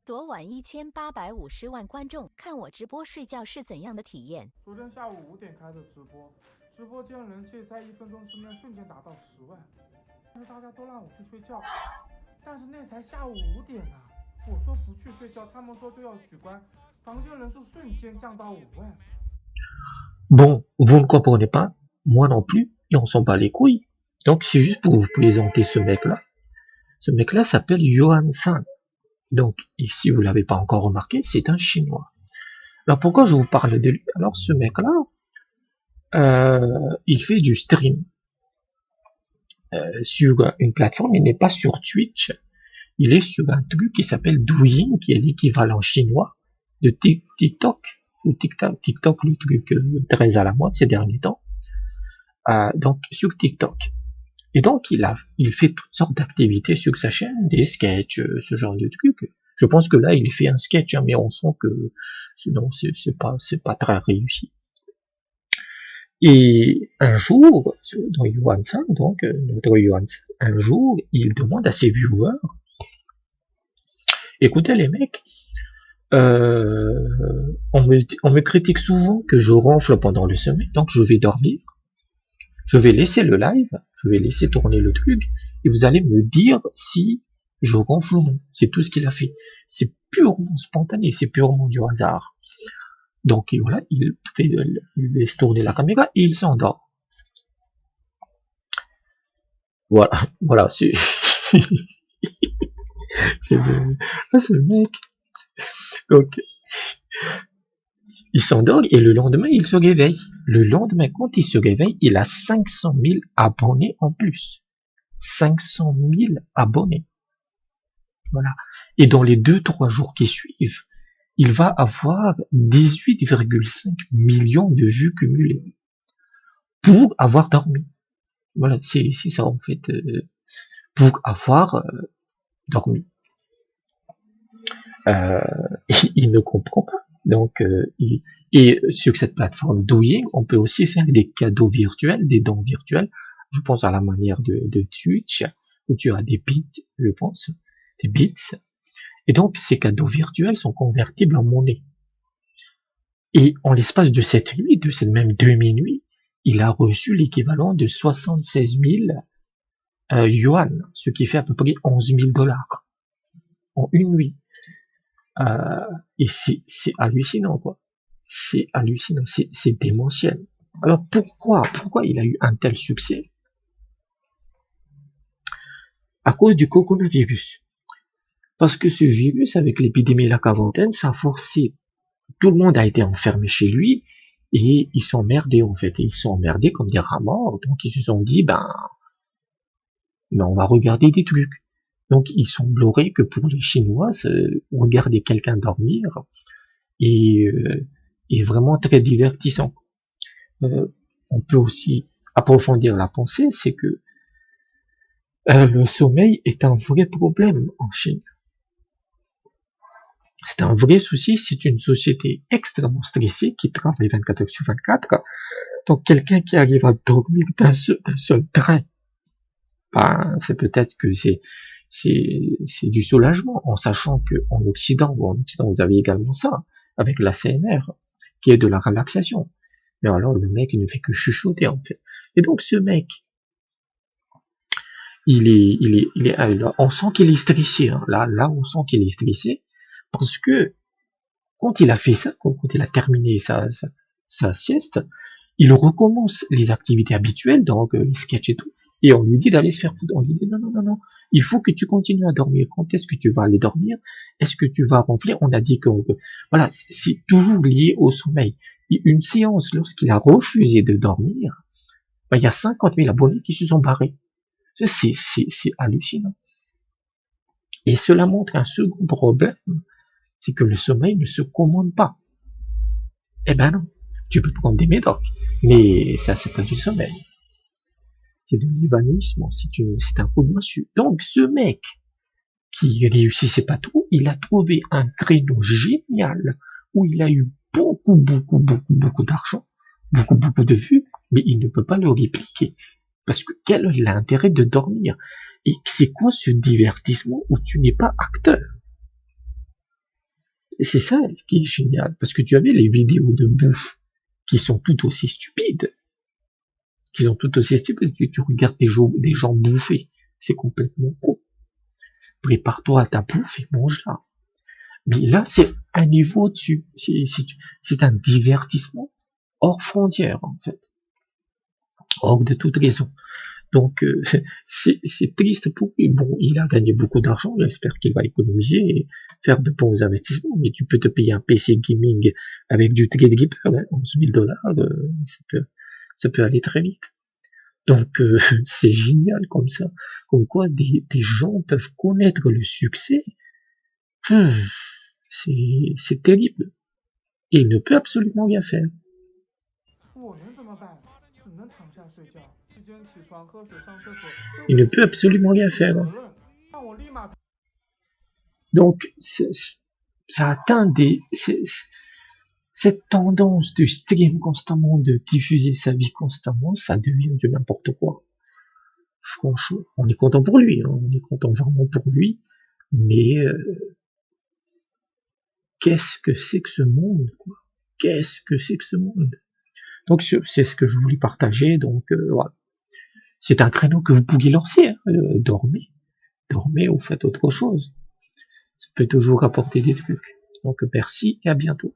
昨晚1850万观众看我直播睡觉是怎样的体验？昨天下午5点开的直播，直播间人气在1分钟之内瞬间达到10万，但是大家都让我去睡觉，但是那才下午5点啊！我说不去睡觉，他们说就要取关，房间人数瞬间降到5万。Bon, vous ne comprenez pas, moi non plus, et on s'en bat les couilles. Donc c'est juste pour vous présenter ce mec-là. Ce mec-là s'appelle Yuan San. Donc, et si vous l'avez pas encore remarqué, c'est un Chinois. Alors pourquoi je vous parle de lui? Alors ce mec-là, il fait du stream sur une plateforme, il n'est pas sur Twitch, il est sur un truc qui s'appelle Douyin, qui est l'équivalent chinois de TikTok, ou TikTok, le truc très à la mode ces derniers temps, donc sur TikTok. Et donc il fait toutes sortes d'activités sur sa chaîne, des sketchs, ce genre de trucs. Je pense que là il fait un sketch, hein, mais on sent que sinon c'est pas très réussi. Et un jour, dans Yuan San, donc notre Yuan San, un jour il demande à ses viewers, écoutez les mecs, on me critique souvent que je ronfle pendant le sommeil, donc je vais dormir. Je vais laisser le live, je vais laisser tourner le truc, et vous allez me dire si je ronfle ou non. C'est tout ce qu'il a fait. C'est purement spontané, c'est purement du hasard. Donc et voilà, il laisse tourner la caméra et il s'endort. Voilà, c'est... ce mec... Donc... il s'endort et le lendemain, il se réveille. Le lendemain, quand il se réveille, il a 500 000 abonnés en plus. 500 000 abonnés. Voilà. Et dans les 2-3 jours qui suivent, il va avoir 18,5 millions de vues cumulées. Pour avoir dormi. Voilà, c'est ça en fait. Pour avoir dormi. Il ne comprend pas. Donc, et sur cette plateforme Douyin, on peut aussi faire des cadeaux virtuels, des dons virtuels. Je pense à la manière de Twitch, où tu as des bits, je pense, des bits. Et donc, ces cadeaux virtuels sont convertibles en monnaie. Et en l'espace de cette nuit, de cette même demi-nuit, il a reçu l'équivalent de 76 000 yuan, ce qui fait à peu près 11 000 $ en une nuit. Et c'est hallucinant, quoi. C'est hallucinant, c'est démentiel. Alors pourquoi il a eu un tel succès? À cause du coronavirus. Parce que ce virus, avec l'épidémie et la quarantaine, ça a forcé, tout le monde a été enfermé chez lui, et ils sont emmerdés, en fait. Et ils sont emmerdés comme des rats morts, donc ils se sont dit, ben on va regarder des trucs. Donc il semblerait que pour les Chinois, regarder quelqu'un dormir est vraiment très divertissant. On peut aussi approfondir la pensée, c'est que le sommeil est un vrai problème en Chine. C'est un vrai souci, c'est une société extrêmement stressée qui travaille 24 heures sur 24. Donc quelqu'un qui arrive à dormir d'un seul trait, ben, c'est peut-être que c'est du soulagement, en sachant que en Occident, vous avez également ça, avec la CMR, qui est de la relaxation. Mais alors, le mec, il ne fait que chuchoter, en fait. Et donc, ce mec, on sent qu'il est stressé, hein. Là, on sent qu'il est stressé, parce que, quand il a fait ça, quand il a terminé sa sieste, il recommence les activités habituelles, donc les sketchs et tout, et on lui dit d'aller se faire foutre. On lui dit non, il faut que tu continues à dormir. Quand est-ce que tu vas aller dormir? Est-ce que tu vas ronfler? On a dit que voilà, c'est toujours lié au sommeil. Et une séance, lorsqu'il a refusé de dormir, ben, il y a 50 000 abonnés qui se sont barrés. C'est hallucinant. Et cela montre un second problème, c'est que le sommeil ne se commande pas. Eh ben non, tu peux prendre des médocs, mais ça c'est pas du sommeil. C'est de l'évanouissement, c'est un coup de massue. Donc ce mec qui réussissait pas tout, il a trouvé un créneau génial où il a eu beaucoup d'argent, beaucoup de vues, mais il ne peut pas le répliquer. Parce que quel est l'intérêt de dormir? Et c'est quoi ce divertissement où tu n'es pas acteur? c'est ça qui est génial, parce que tu avais les vidéos de bouffe qui sont tout aussi stupides, tu regardes des gens bouffer, c'est complètement con. Prépare-toi à ta bouffe et mange-la. Mais là, c'est un niveau au-dessus, c'est un divertissement hors frontière, en fait, hors de toute raison. Donc, c'est triste pour lui. Bon, il a gagné beaucoup d'argent, j'espère qu'il va économiser et faire de bons investissements, mais tu peux te payer un PC gaming avec du Threadripper, hein, 11 000 $, ça peut aller très vite. Donc, c'est génial comme ça. Comme quoi, des gens peuvent connaître le succès. C'est terrible. Et il ne peut absolument rien faire. 我能怎么办？只能躺下睡觉，期间起床喝水上厕所。 Il ne peut absolument rien faire. 让我立马。 Donc, ça atteint cette tendance de stream constamment, de diffuser sa vie constamment, ça devient du n'importe quoi. Franchement, on est content pour lui, hein, on est content vraiment pour lui, mais qu'est-ce que c'est que ce monde, quoi? Qu'est-ce que c'est que ce monde? Donc c'est ce que je voulais partager, donc voilà. C'est un créneau que vous pouviez lancer, hein, dormez ou faites autre chose. Ça peut toujours apporter des trucs. Donc merci et à bientôt.